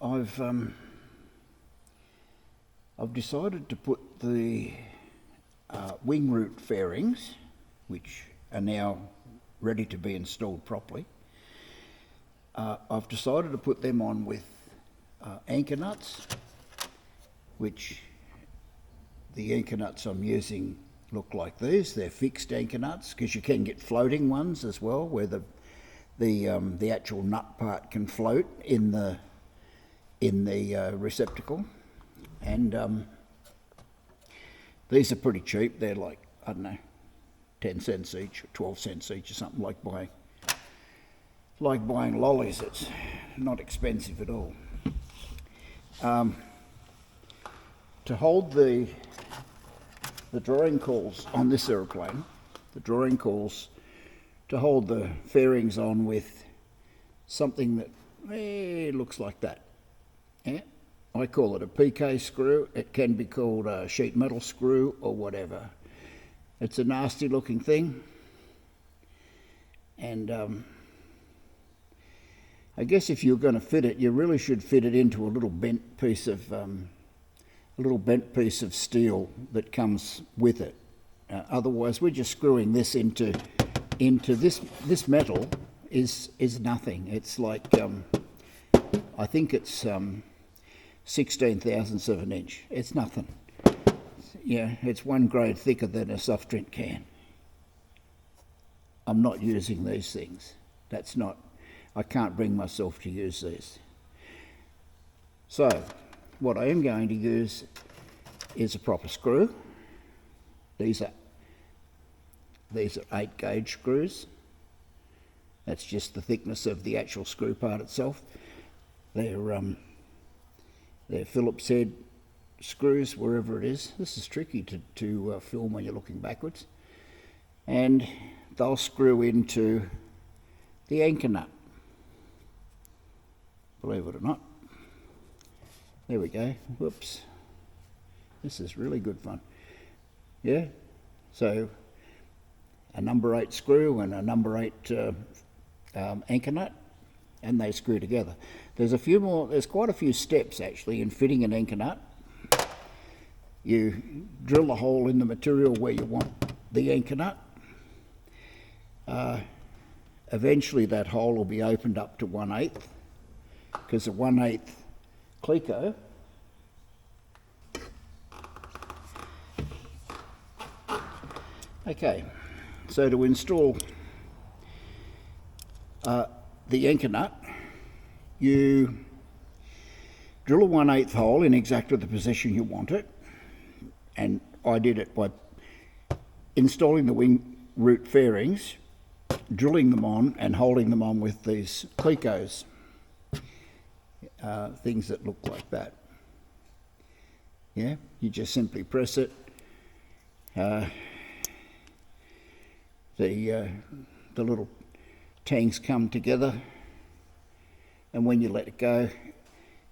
I've decided to put the wingroot fairings, which are now ready to be installed properly. I've decided to put them on with anchor nuts, which the anchor nuts I'm using look like these. They're fixed anchor nuts, because you can get floating ones as well, where the actual nut part can float in the receptacle. And these are pretty cheap. They're like, I don't know, 10 cents each or 12 cents each or something, like buying lollies. It's not expensive at all. To hold the drawing calls on this aeroplane, to hold the fairings on with something that looks like that. Yeah? I call it a PK screw. It can be called a sheet metal screw or whatever. It's a nasty looking thing, and I guess if you're going to fit it, you really should fit it into a little bent piece of steel that comes with it. Otherwise, we're just screwing this into this metal is nothing. It's like I think it's 16,000ths of an inch. It's nothing. Yeah, it's 1 grade thicker than a soft drink can. I'm not using these things. I can't bring myself to use these. So, what I am going to use is a proper screw. These are 8 gauge screws. That's just the thickness of the actual screw part itself. They're Phillips head screws, wherever it is. This is tricky to film when you're looking backwards. And they'll screw into the anchor nut, believe it or not. There we go. Whoops. This is really good fun. Yeah? So a number 8 screw and a number 8 anchor nut, and they screw together. There's quite a few steps actually in fitting an anchor nut. You drill a hole in the material where you want the anchor nut. Eventually that hole will be opened up to 1/8, because the 1/8 cleco Okay, so to install the anchor nut, you drill a 1/8 hole in exactly the position you want it, and I did it by installing the wingroot fairings, drilling them on and holding them on with these clecos, things that look like that. Yeah, you just simply press it. The little tangs come together, and when you let it go,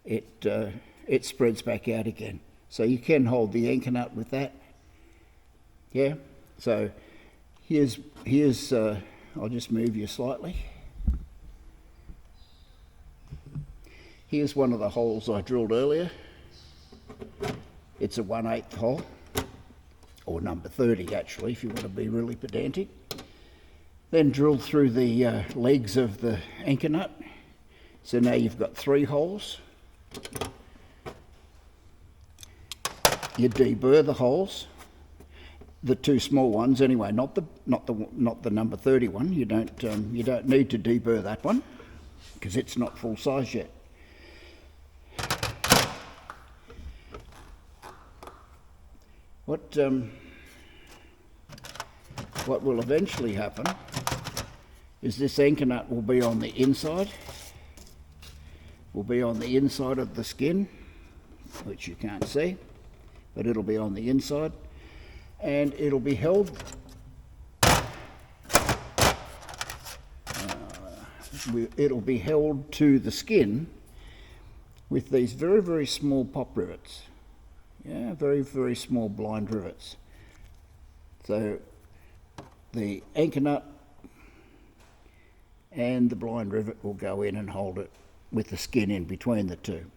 it spreads back out again. So you can hold the anchor nut with that. Yeah. So here's I'll just move you slightly. Here's one of the holes I drilled earlier. It's a 1/8 hole, or number 30 actually, if you want to be really pedantic. Then drill through the legs of the anchor nut. So now you've got 3 holes. You deburr the holes, the 2 small ones anyway, not the number 30 one. You don't need to deburr that one, because it's not full size yet. What will eventually happen is this anchor nut will be on the inside, of the skin, which you can't see, but it'll be on the inside, and it'll be held to the skin with these very, very small pop rivets. Yeah, very, very small blind rivets. So the anchor nut and the blind rivet will go in and hold it with the skin in between the two.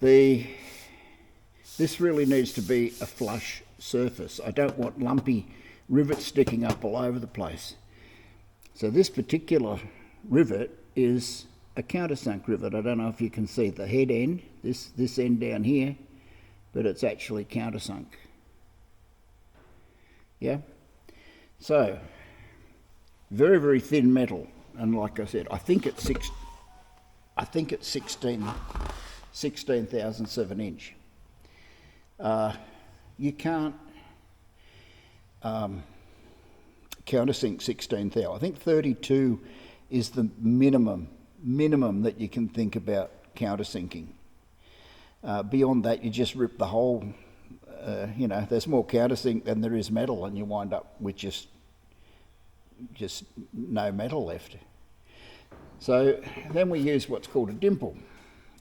This really needs to be a flush surface. I don't want lumpy rivets sticking up all over the place. So this particular rivet is a countersunk rivet. I don't know if you can see the head end, this end down here, but it's actually countersunk. Yeah? So, very, very thin metal. And like I said, I think it's 16 thousandths of an inch. You can't countersink 16 thou. I think 32 is the minimum that you can think about countersinking. Beyond that, you just rip the whole. There's more countersink than there is metal, and you wind up with just no metal left. So then we use what's called a dimple,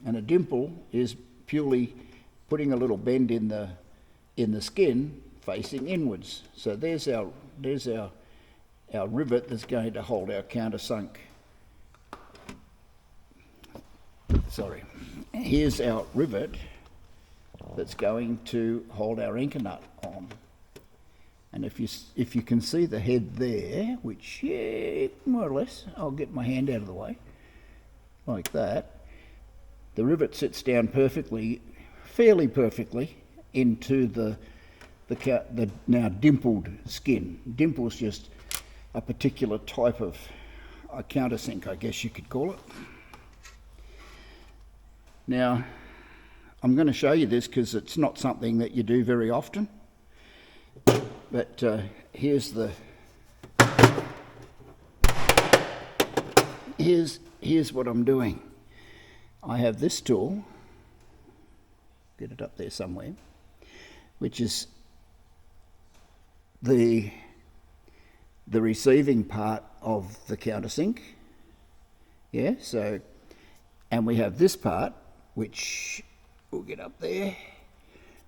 and a dimple is purely putting a little bend in the skin facing inwards. So there's our rivet that's going to hold our countersunk. Here's our rivet that's going to hold our anchor nut on. And if you can see the head there, which, yeah, more or less, I'll get my hand out of the way, like that, the rivet sits down fairly perfectly, into the now dimpled skin. Dimple's just a particular type of a countersink, I guess you could call it. Now, I'm going to show you this because it's not something that you do very often. But here's what I'm doing. I have this tool, get it up there somewhere, which is the receiving part of the countersink. Yeah, so, and we have this part, which we'll get up there.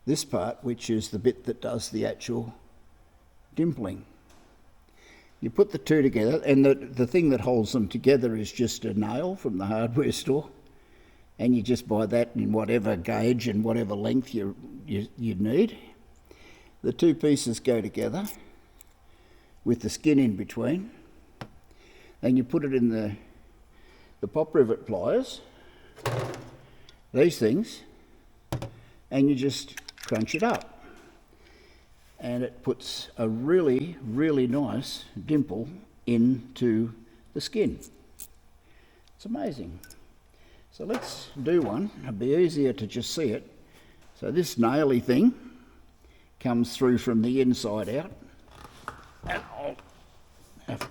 This part, which is the bit that does the actual dimpling. You put the two together, and the thing that holds them together is just a nail from the hardware store, and you just buy that in whatever gauge and whatever length you need. The two pieces go together with the skin in between, and you put it in the pop rivet pliers, these things, and you just crunch it up, and it puts a really, really nice dimple into the skin. It's amazing. So let's do one. It'll be easier to just see it. So this naily thing comes through from the inside out, and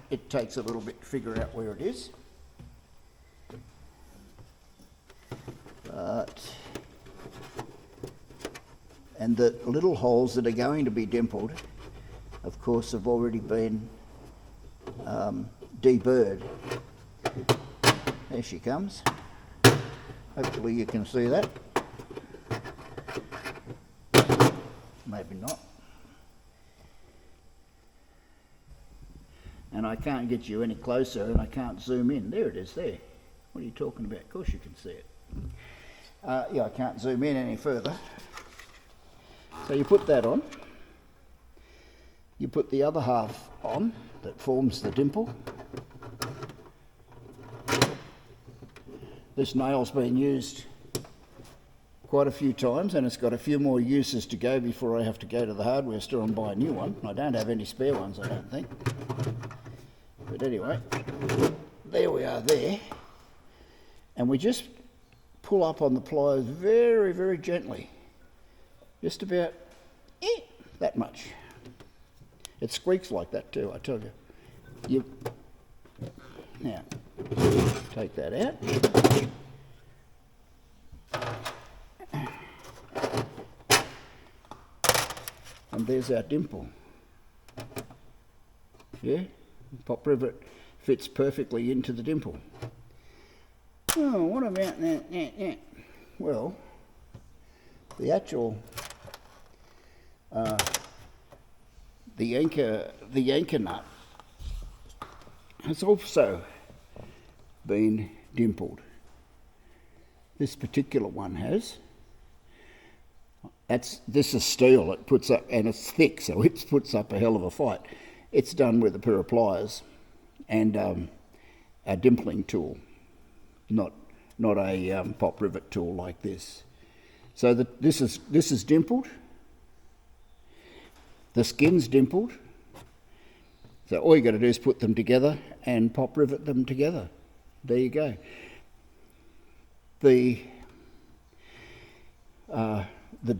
it takes a little bit to figure out where it is. And the little holes that are going to be dimpled, of course, have already been deburred. There she comes. Hopefully you can see that. Maybe not. And I can't get you any closer, and I can't zoom in. There it is there. What are you talking about? Of course you can see it. I can't zoom in any further. So you put that on. You put the other half on that forms the dimple. This nail's been used quite a few times, and it's got a few more uses to go before I have to go to the hardware store and buy a new one. I don't have any spare ones, I don't think. But anyway, there we are there. And we just pull up on the pliers very, very gently. Just about that much. It squeaks like that too, I tell you. Now, take that out. And there's our dimple. Yeah, pop rivet fits perfectly into the dimple. Oh, what about that? Well, the actual the anchor nut has also been dimpled. This particular one has. this is steel. It puts up, and it's thick, so it puts up a hell of a fight. It's done with a pair of pliers and a dimpling tool, not a pop rivet tool like this. So this is dimpled. The skin's dimpled. So all you got to do is put them together and pop rivet them together. There you go. The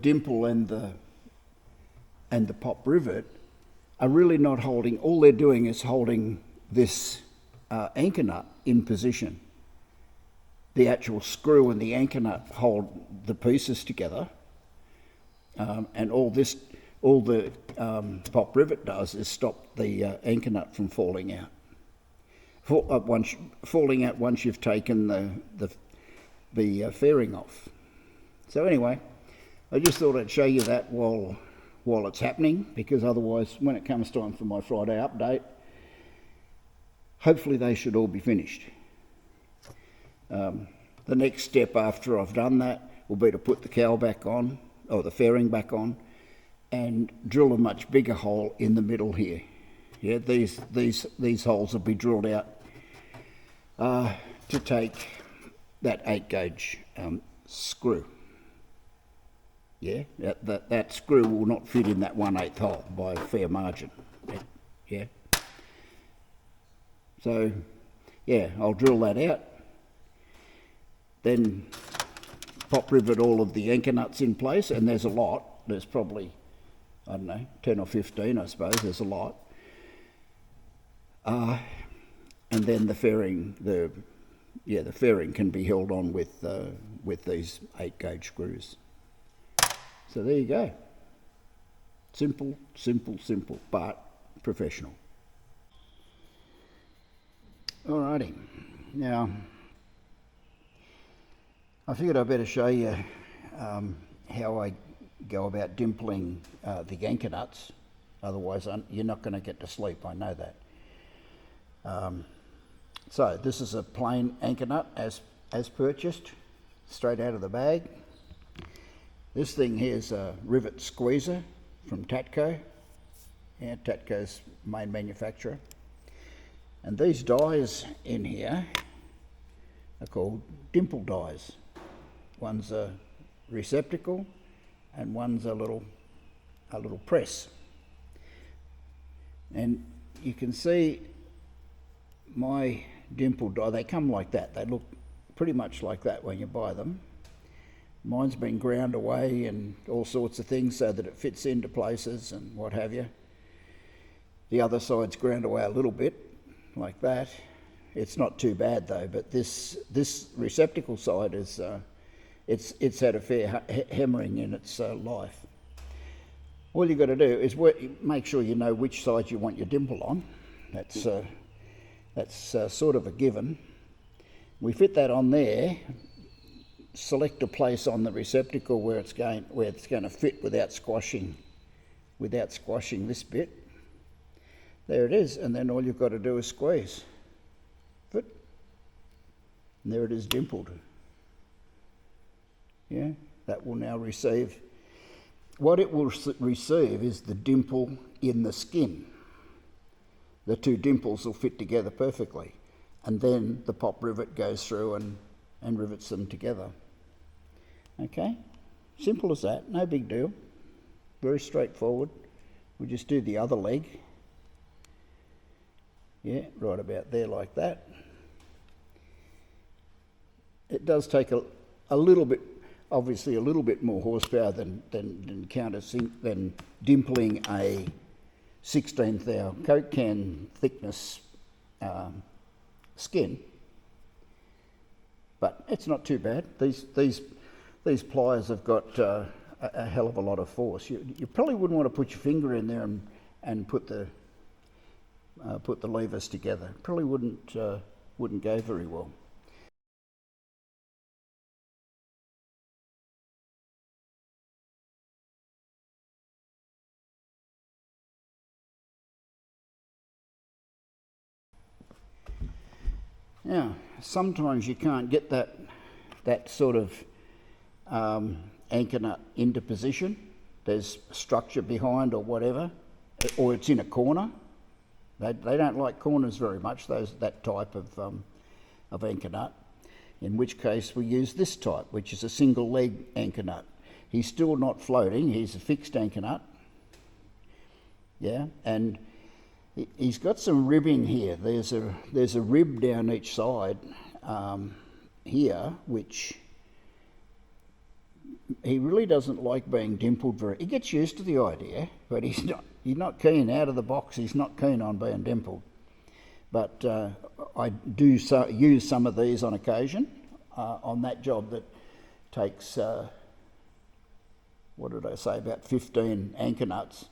dimple and the pop rivet are really not holding. All they're doing is holding this anchor nut in position. The actual screw and the anchor nut hold the pieces together, and all the pop rivet does is stop the anchor nut from falling out. Falling out once you've taken the fairing off. So anyway, I just thought I'd show you that while it's happening, because otherwise, when it comes time for my Friday update, hopefully they should all be finished. The next step after I've done that will be to put the cowl back on, or the fairing back on, and drill a much bigger hole in the middle here. Yeah, these holes will be drilled out to take that 8 gauge screw. Yeah, that screw will not fit in that 1/8 hole by a fair margin. Yeah. So, yeah, I'll drill that out. Then pop rivet all of the anchor nuts in place, and there's a lot. There's probably, I don't know, 10 or 15, I suppose. There's a lot. And then the fairing, the fairing can be held on with these 8 gauge screws. So there you go. Simple, simple, simple, but professional. Alrighty. Now, I figured I'd better show you how I go about dimpling the anchor nuts. Otherwise, you're not going to get to sleep, I know that. So this is a plain anchor nut as purchased, straight out of the bag. This thing here is a rivet squeezer from Tatco. Yeah, Tatco's main manufacturer. And these dies in here are called dimple dies. One's a receptacle and one's a little press. And you can see my dimple die, they come like that. They look pretty much like that when you buy them. Mine's been ground away and all sorts of things so that it fits into places and what have you. The other side's ground away a little bit, like that. It's not too bad though, but this receptacle side is it's had a fair hammering in its life. All you've got to do is make sure you know which side you want your dimple on. That's sort of a given. We fit that on there. Select a place on the receptacle where it's going to fit without squashing this bit. There it is, and then all you've got to do is squeeze. Fit. And there it is, dimpled. Yeah, that will now receive. What it will receive is the dimple in the skin. The two dimples will fit together perfectly, and then the pop rivet goes through and rivets them together. Okay, simple as that, no big deal. Very straightforward. We just do the other leg. Yeah, right about there like that. It does take a little bit, obviously a little bit more horsepower than dimpling a 16th hour Coke can thickness skin, but it's not too bad. These pliers have got a hell of a lot of force. You probably wouldn't want to put your finger in there and put the levers together. Probably wouldn't go very well. Now, sometimes you can't get that sort of anchor nut into position. There's structure behind or whatever, or it's in a corner. They don't like corners very much, that type of anchor nut, in which case we use this type, which is a single leg anchor nut. He's still not floating, he's a fixed anchor nut. Yeah, and he's got some ribbing here. There's a rib down each side here, which he really doesn't like being dimpled very. He gets used to the idea, but he's not keen out of the box. He's not keen on being dimpled. But I do use some of these on occasion on that job that takes, what did I say, about 15 anchor nuts.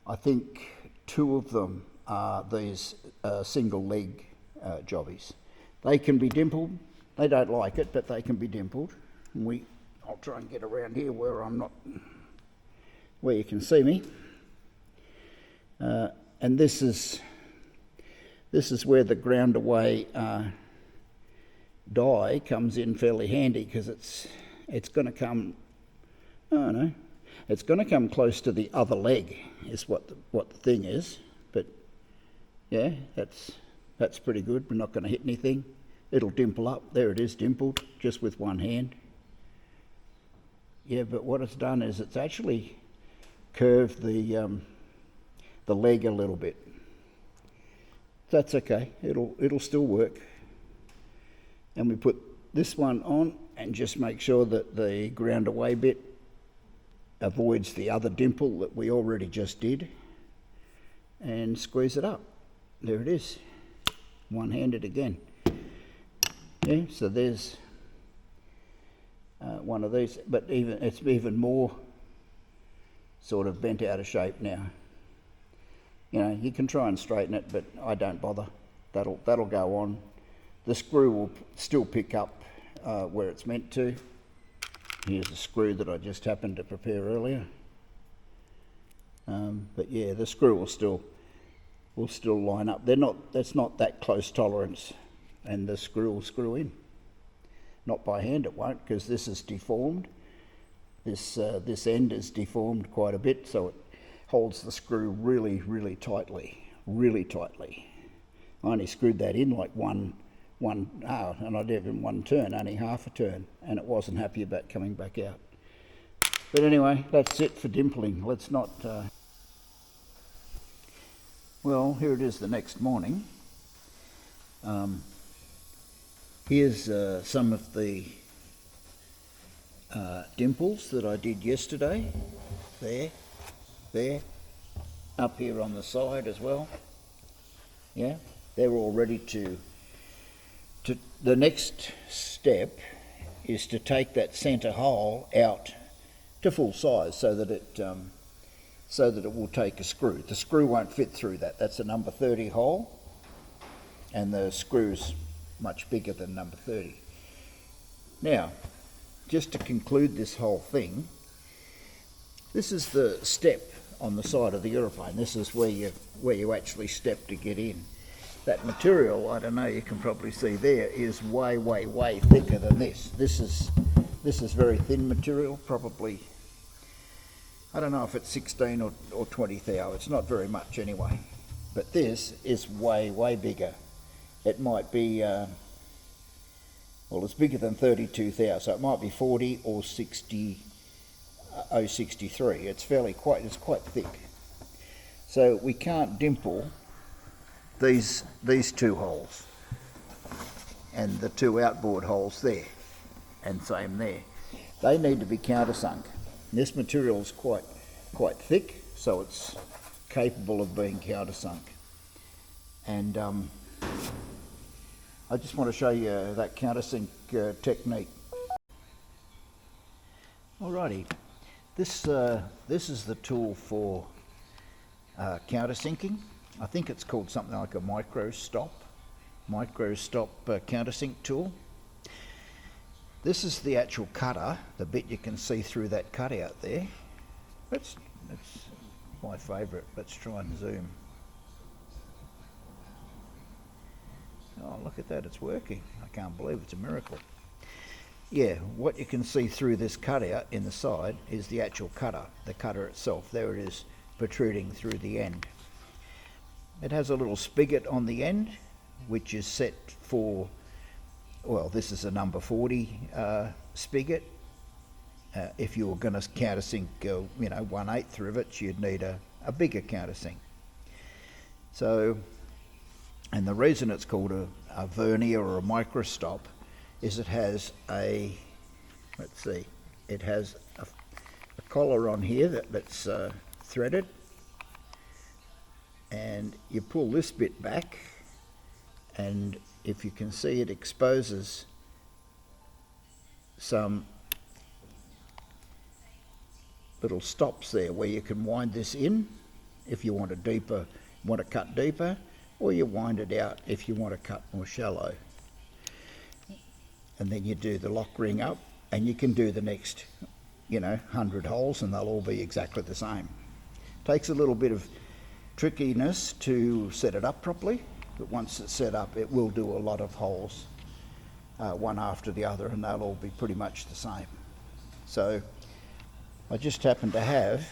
I think 2 of them are these single leg jobbies. They can be dimpled. They don't like it, but they can be dimpled. And I'll try and get around here where you can see me. And this is where the ground away die comes in fairly handy, because it's going to come, I don't know, it's going to come close to the other leg is what the thing is. But yeah, that's pretty good. We're not going to hit anything. It'll dimple up. There it is, dimpled, just with one hand. Yeah, but what it's done is it's actually curved the leg a little bit. That's okay. It'll still work. And we put this one on and just make sure that the ground away bit avoids the other dimple that we already just did, and squeeze it up. There it is, one-handed again. Yeah, so there's one of these, but it's even more sort of bent out of shape now. You know, you can try and straighten it, but I don't bother. That'll go on. The screw will still pick up where it's meant to. Here's a screw that I just happened to prepare earlier. But yeah, the screw will still line up. That's not that close tolerance, and the screw will screw in. Not by hand, it won't, because this is deformed. This end is deformed quite a bit, so it holds the screw really, really tightly, really tightly. I only screwed that in like and I did it in one turn, only half a turn, and it wasn't happy about coming back out. But anyway, that's it for dimpling. Let's not... Well, here it is the next morning. Here's some of the dimples that I did yesterday. There, up here on the side as well. Yeah, they're all ready to... The next step is to take that centre hole out to full size so that it will take a screw. The screw won't fit through that. That's a number 30 hole, and the screw's much bigger than number 30. Now, just to conclude this whole thing, this is the step on the side of the aeroplane. This is where you actually step to get in. That material, I don't know, you can probably see there, is way, way, way thicker than this. This is very thin material, probably, I don't know if it's 16 or 20 thou. It's not very much anyway. But this is way, way bigger. It might be, well, it's bigger than 32 thou, so it might be 40 or 60, 063. It's quite thick. So we can't dimple these 2 holes and the 2 outboard holes there, and same there. They need to be countersunk. This material is quite thick, so it's capable of being countersunk. And I just want to show you that countersink technique. Alrighty, this is the tool for countersinking. I think it's called something like a micro stop countersink tool. This is the actual cutter, the bit you can see through that cutout there. That's my favourite. Let's try and zoom. Oh, look at that, it's working. I can't believe it's a miracle. yeah, what you can see through this cutout in the side is the actual cutter, the cutter itself. There it is, protruding through the end. It has a little spigot on the end, which is set for, well, this is a number 40 spigot. If you were going to countersink, 1/8 rivets, you'd need a bigger countersink. So, and the reason it's called a vernier or a microstop is it has it has a collar on here that's threaded, and you pull this bit back, and if you can see, it exposes some little stops there where you can wind this in if you want to cut deeper, or you wind it out if you want to cut more shallow. And then you do the lock ring up, and you can do the next 100 holes, and they'll all be exactly the same. Takes a little bit of trickiness to set it up properly, but once it's set up, it will do a lot of holes one after the other, and they'll all be pretty much the same. So I just happen to have,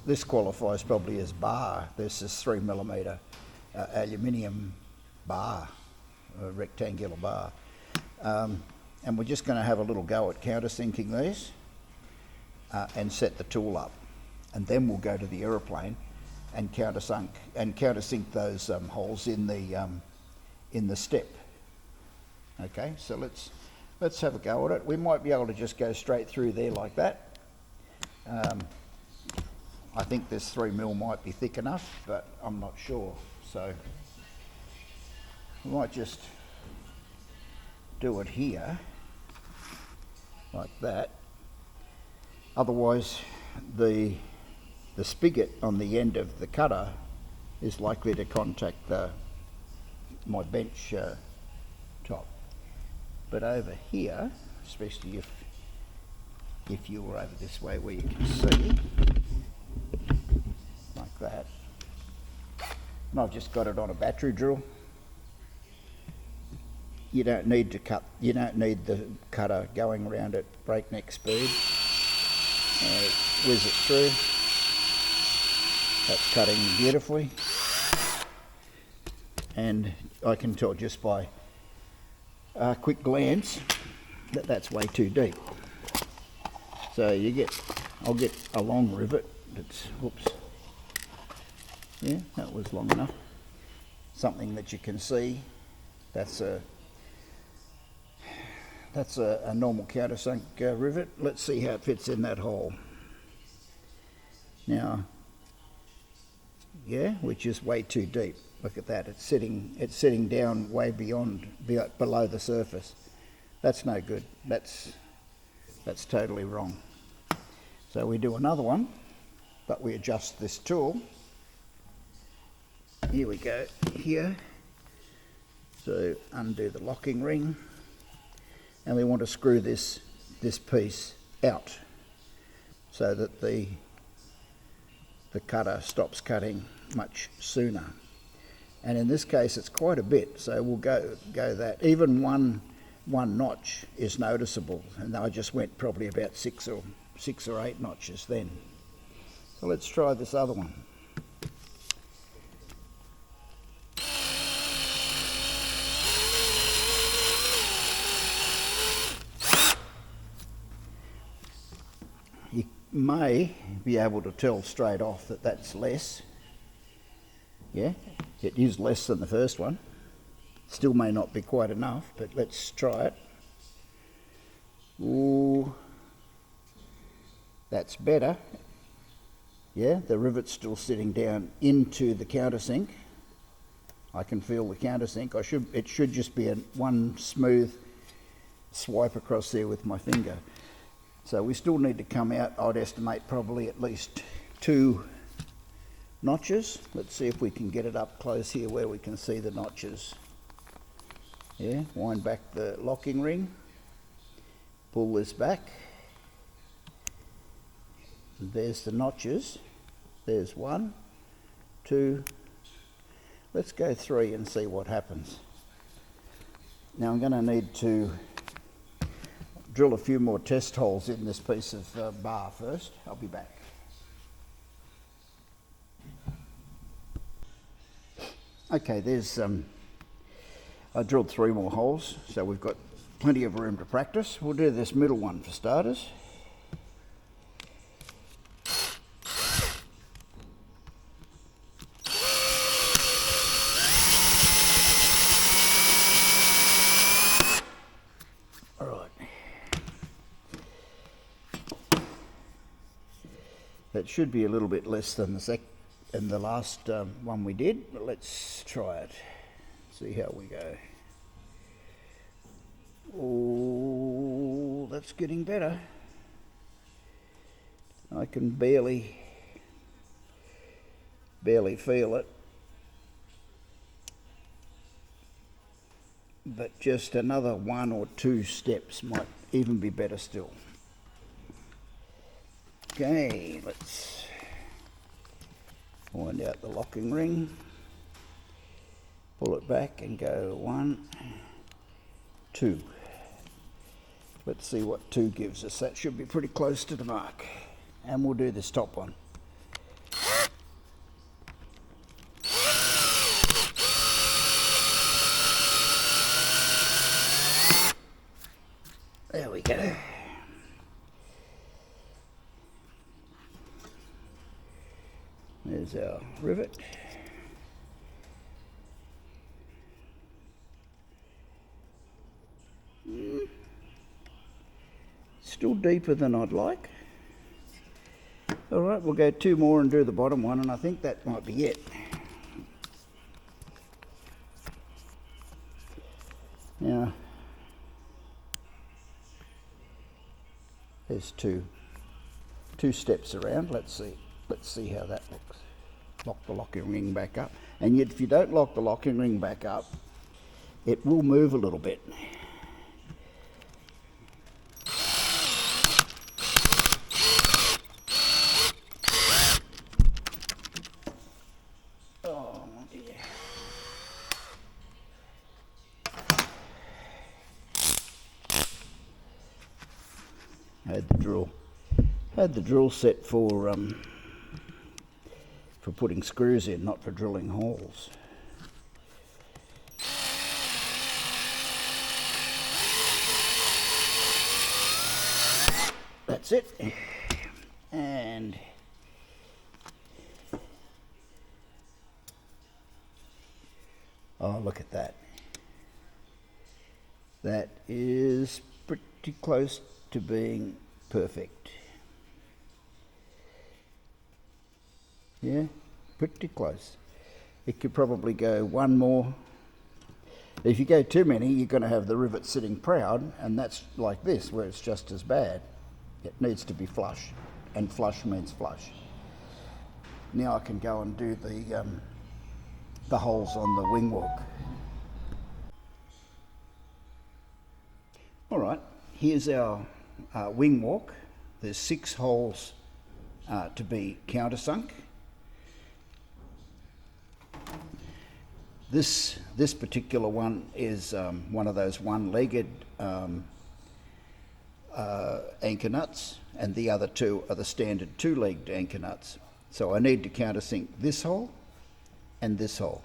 this qualifies probably as bar. This is 3mm aluminium bar, a rectangular bar. And we're just going to have a little go at countersinking these and set the tool up. And then we'll go to the aeroplane and countersink those holes in the step. Okay, so let's have a go at it. We might be able to just go straight through there like that. I think this 3mm might be thick enough, but I'm not sure. So we might just do it here like that. Otherwise, the spigot on the end of the cutter is likely to contact my bench top. But over here, especially if you were over this way where you can see, like that, and I've just got it on a battery drill. You don't need the cutter going around at breakneck speed. Whiz it through. That's cutting beautifully, and I can tell just by a quick glance that that's way too deep. So I'll get a long rivet. Yeah, that was long enough. Something that you can see. That's a normal countersunk rivet. Let's see how it fits in that hole. Now, yeah, which is way too deep. Look at that. It's sitting down way below the surface. That's no good. That's totally wrong. So we do another one, but we adjust this tool. Here we go. Here. So undo the locking ring, and we want to screw this piece out so that the cutter stops cutting much sooner. And in this case it's quite a bit, so we'll go that. Even one notch is noticeable, and I just went probably about six or 8 notches then. So let's try this other one. You may be able to tell straight off that that's less. Yeah, it is less than the first one. Still may not be quite enough, but let's try it. Ooh, that's better. Yeah, the rivet's still sitting down into the countersink. I can feel the countersink. It should just be one smooth swipe across there with my finger. So we still need to come out, I'd estimate, probably at least 2 notches. Let's see if we can get it up close here where we can see the notches. Yeah, wind back the locking ring, pull this back. There's the notches. There's 1, 2. Let's go 3 and see what happens. Now I'm going to need to drill a few more test holes in this piece of bar first. I'll be back. Okay, I drilled 3 more holes, so we've got plenty of room to practice. We'll do this middle one for starters. All right. That should be a little bit less than the last one we did, but let's try it. See how we go. Oh, that's getting better. I can barely feel it. But just another 1 or 2 steps might even be better still. Okay, let's wind out the locking ring, pull it back and go 1, 2. Let's see what 2 gives us. That should be pretty close to the mark. And we'll do this top one. There we go. There's our rivet. Still deeper than I'd like. All right, we'll go 2 more and do the bottom one, and I think that might be it. Now, there's two steps around. Let's see how that looks. Lock the locking ring back up, and yet if you don't lock the locking ring back up, it will move a little bit. Oh dear. Had the drill set for putting screws in, not for drilling holes. That's it. And oh, look at that. That is pretty close to being perfect. Yeah, pretty close. It could probably go 1 more. If you go too many, you're going to have the rivet sitting proud, and that's like this, where it's just as bad. It needs to be flush, and flush means flush. Now I can go and do the holes on the wing walk. All right, here's our wing walk. There's 6 holes to be countersunk. This particular one is one of those one-legged anchor nuts, and the other 2 are the standard 2-legged anchor nuts. So I need to countersink this hole and this hole,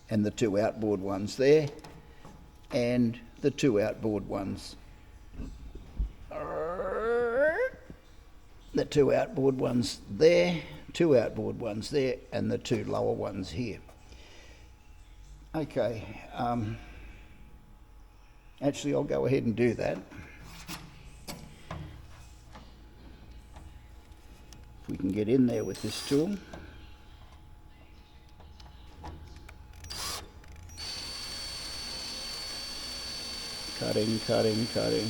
and the 2 outboard ones there, and the 2 outboard ones. The 2 outboard ones there, 2 outboard ones there, and the 2 lower ones here. Okay, actually I'll go ahead and do that. If we can get in there with this tool. Cutting, cutting, cutting.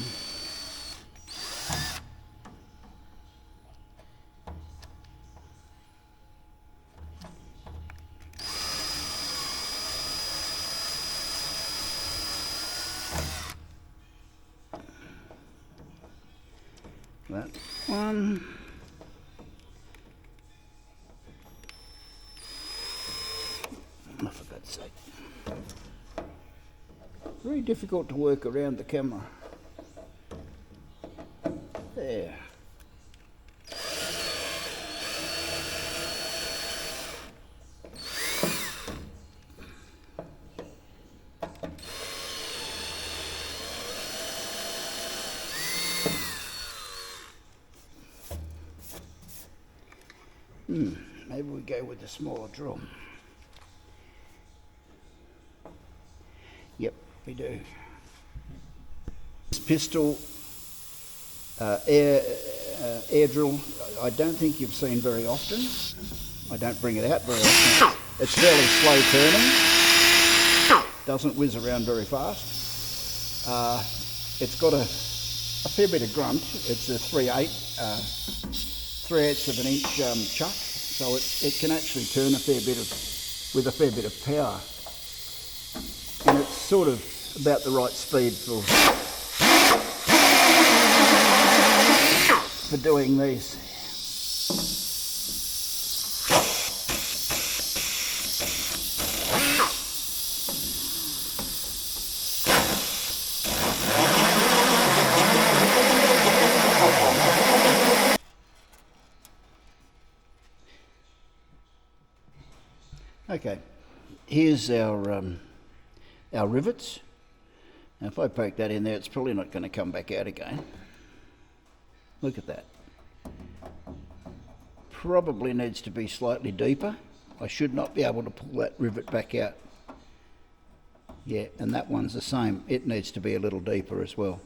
That one. Oh, for God's sake. 3. very difficult to work around the camera. There. Maybe we go with the smaller drill. Yep, we do. This pistol air drill, I don't think you've seen very often. I don't bring it out very often. It's fairly slow turning, doesn't whiz around very fast. It's got a fair bit of grunt. It's a 3/8 of an inch chuck, so it can actually turn with a fair bit of power, and it's sort of about the right speed for doing these. Okay, here's our rivets. Now if I poke that in there, it's probably not going to come back out again. Look at that. Probably needs to be slightly deeper. I should not be able to pull that rivet back out. Yeah, and that one's the same. It needs to be a little deeper as well.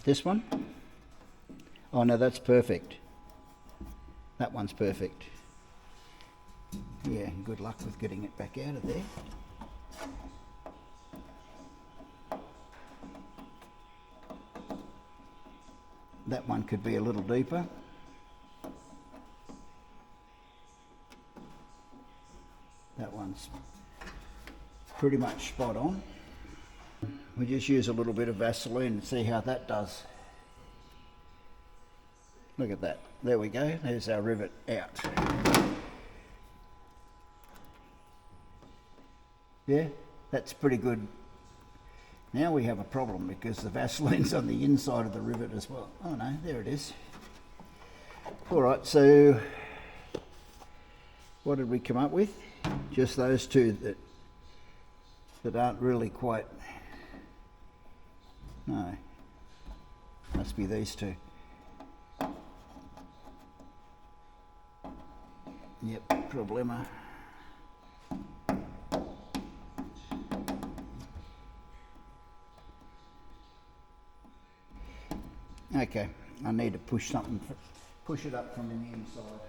This one? Oh no, that's perfect. That one's perfect. Yeah, good luck with getting it back out of there. That one could be a little deeper. That one's pretty much spot on. We just use a little bit of Vaseline and see how that does. Look at that. There we go. There's our rivet out. Yeah, that's pretty good. Now we have a problem because the Vaseline's on the inside of the rivet as well. Oh no, there it is. All right, so what did we come up with? Just those two that aren't really quite. No, must be these two. Yep, problema. Okay, I need to push it up from the inside.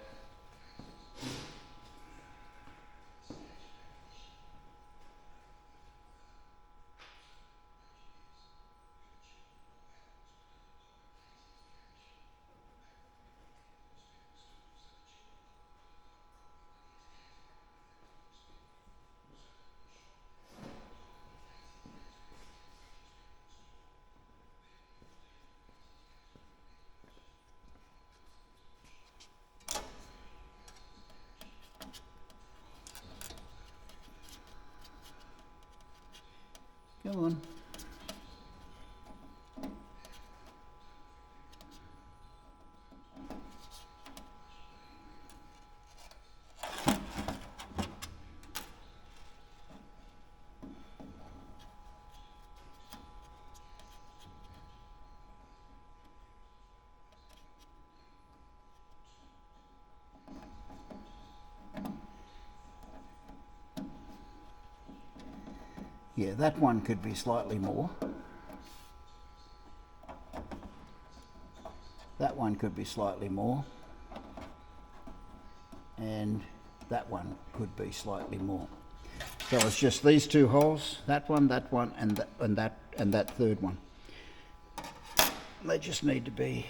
Come on. Yeah, that one could be slightly more. That one could be slightly more. And that one could be slightly more. So it's just these two holes, that one, and that third one. They just need to be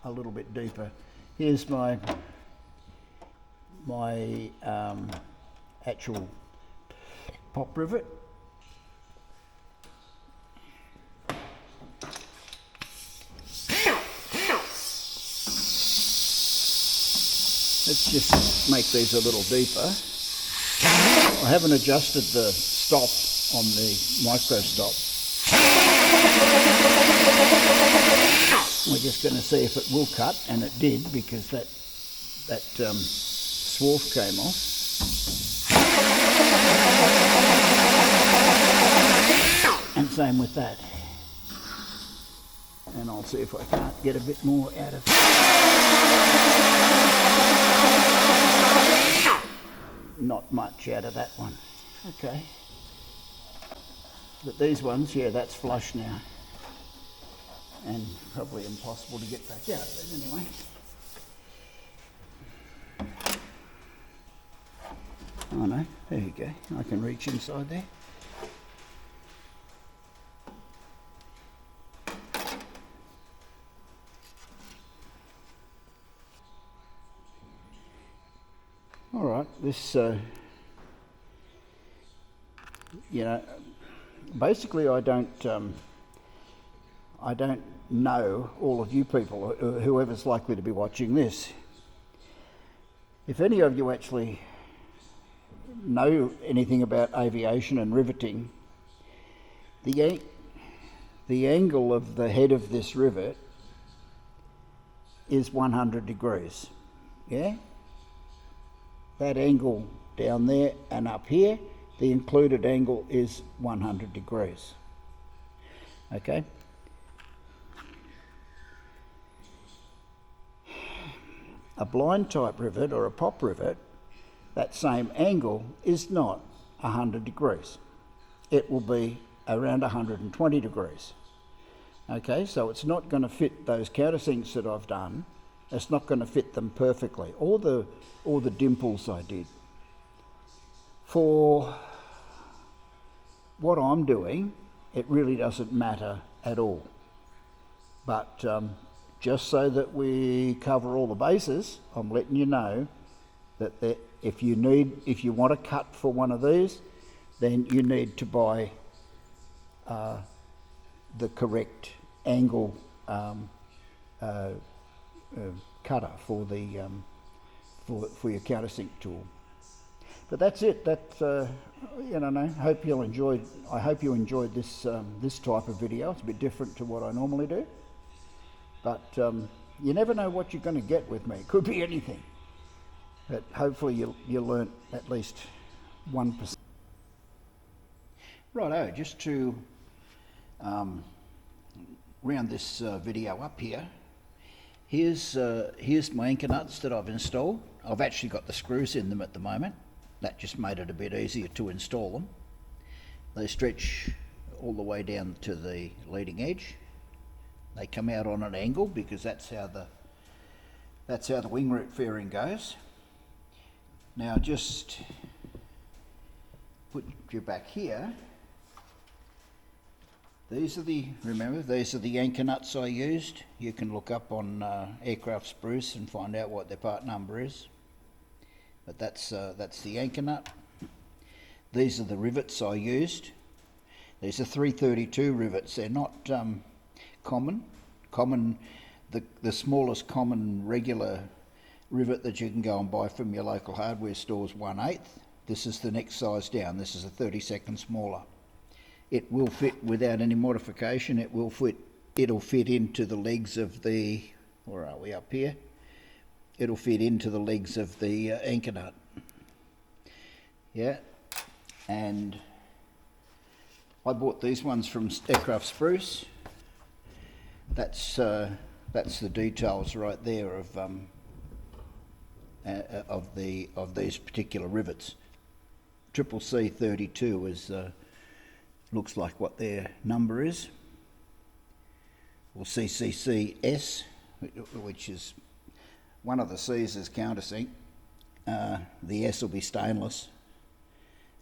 a little bit deeper. Here's my actual pop rivet. Let's just make these a little deeper. I haven't adjusted the stop on the micro stop. We're just going to see if it will cut, and it did, because that swarf came off. And same with that. And I'll see if I can't get a bit more out of it. Not much out of that one. Okay. But these ones, yeah, that's flush now. And probably impossible to get back out of it anyway. Oh no, there you go. I can reach inside there. All right, this, you know, basically I don't know all of you people, whoever's likely to be watching this. If any of you actually know anything about aviation and riveting, the angle of the head of this rivet is 100 degrees, yeah? That angle down there and up here, the included angle is 100 degrees, okay? A blind type rivet or a pop rivet, that same angle is not 100 degrees. It will be around 120 degrees. Okay, so it's not going to fit those countersinks that I've done. It's not going to fit them perfectly. Or the dimples I did. For what I'm doing, it really doesn't matter at all. But just so that we cover all the bases, I'm letting you know that if you want to cut for one of these, then you need to buy the correct angle cutter for the for your countersink tool. But that's it. That's you know. I hope you enjoyed this this type of video. It's a bit different to what I normally do. But you never know what you're going to get with me. It could be anything. But hopefully you learnt at least 1%. Righto, just to round this video up here, here's my anchor nuts that I've installed. I've actually got the screws in them at the moment. That just made it a bit easier to install them. They stretch all the way down to the leading edge. They come out on an angle because that's how the wingroot fairing goes. Now just put you back here. These are the anchor nuts I used. You can look up on aircraft spruce and find out what their part number is. But that's the anchor nut. These are the rivets I used. These are 332 rivets. They're not common. The smallest common regular rivet that you can go and buy from your local hardware store is 1/8. This is the next size down. This is a 32nd smaller. It will fit without any modification. It'll fit into the legs of the, where are we, up here? It'll fit into the legs of the anchor nut. Yeah, and I bought these ones from aircraft spruce. That's the details right there of these particular rivets. Triple C 32 is looks like what their number is, or CCCS, which is one of the C's is countersink. The S will be stainless,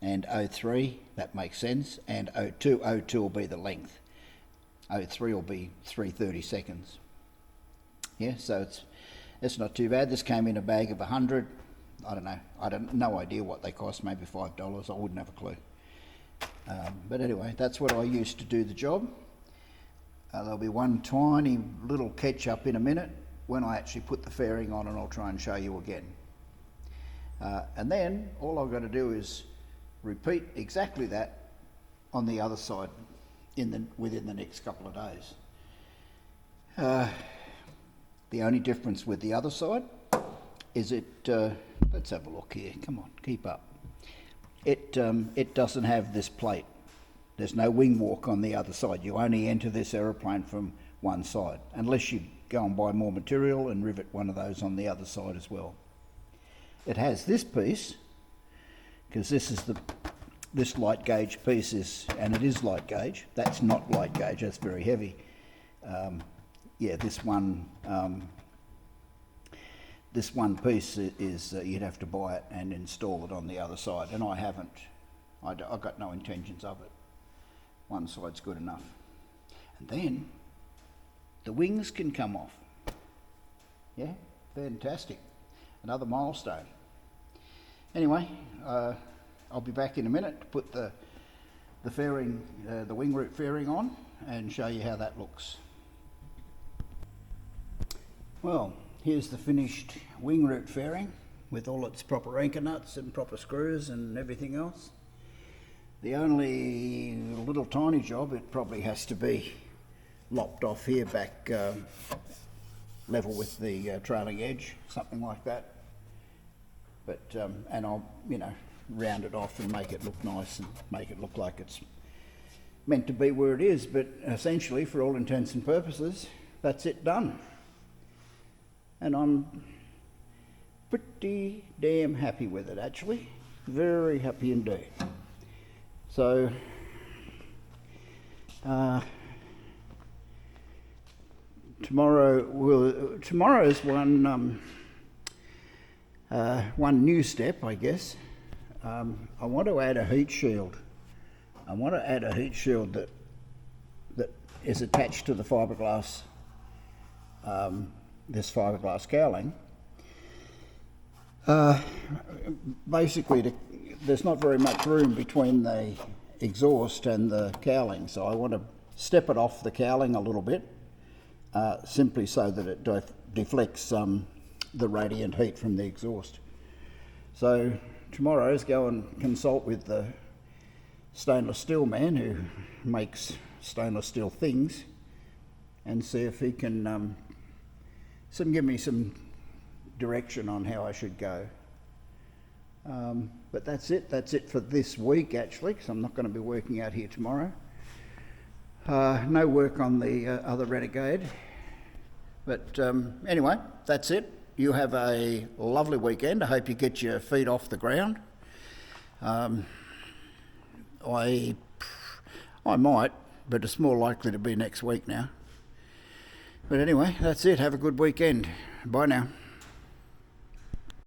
and 03, that makes sense, and 02 will be the length. 03 will be 3/32. Yeah, so it's not too bad. This came in a bag of 100. I don't know. No idea what they cost. Maybe $5. I wouldn't have a clue. But anyway, that's what I used to do the job. There'll be one tiny little catch up in a minute when I actually put the fairing on, and I'll try and show you again. And then all I've got to do is repeat exactly that on the other side within the next couple of days. The only difference with the other side is let's have a look here, come on, keep up. It doesn't have this plate. There's no wing walk on the other side. You only enter this aeroplane from one side, unless you go and buy more material and rivet one of those on the other side as well. It has this piece, because this light gauge piece is, and it is light gauge. That's not light gauge, that's very heavy. Yeah, this one piece is, you'd have to buy it and install it on the other side, and I haven't. I've got no intentions of it. One side's good enough. And then the wings can come off. Yeah, fantastic. Another milestone. Anyway, I'll be back in a minute to put the fairing, the wingroot fairing on, and show you how that looks. Well, here's the finished wingroot fairing with all its proper anchor nuts and proper screws and everything else. The only little tiny job, it probably has to be lopped off here back level with the trailing edge, something like that. But and I'll, round it off and make it look nice and make it look like it's meant to be where it is. But essentially, for all intents and purposes, that's it done. And I'm pretty damn happy with it, actually. Very happy indeed. So, tomorrow's one new step, I guess. I want to add a heat shield. I want to add a heat shield that is attached to the fiberglass, this fiberglass cowling. Basically, there's not very much room between the exhaust and the cowling, so I want to step it off the cowling a little bit, simply so that it deflects the radiant heat from the exhaust. So tomorrow's go and consult with the stainless steel man who makes stainless steel things, and see if he can give me some direction on how I should go. But that's it for this week, actually, because I'm not going to be working out here tomorrow. No work on the other Renegade. But anyway, that's it. You have a lovely weekend. I hope you get your feet off the ground. I might, but it's more likely to be next week now. But anyway, that's it. Have a good weekend. Bye now.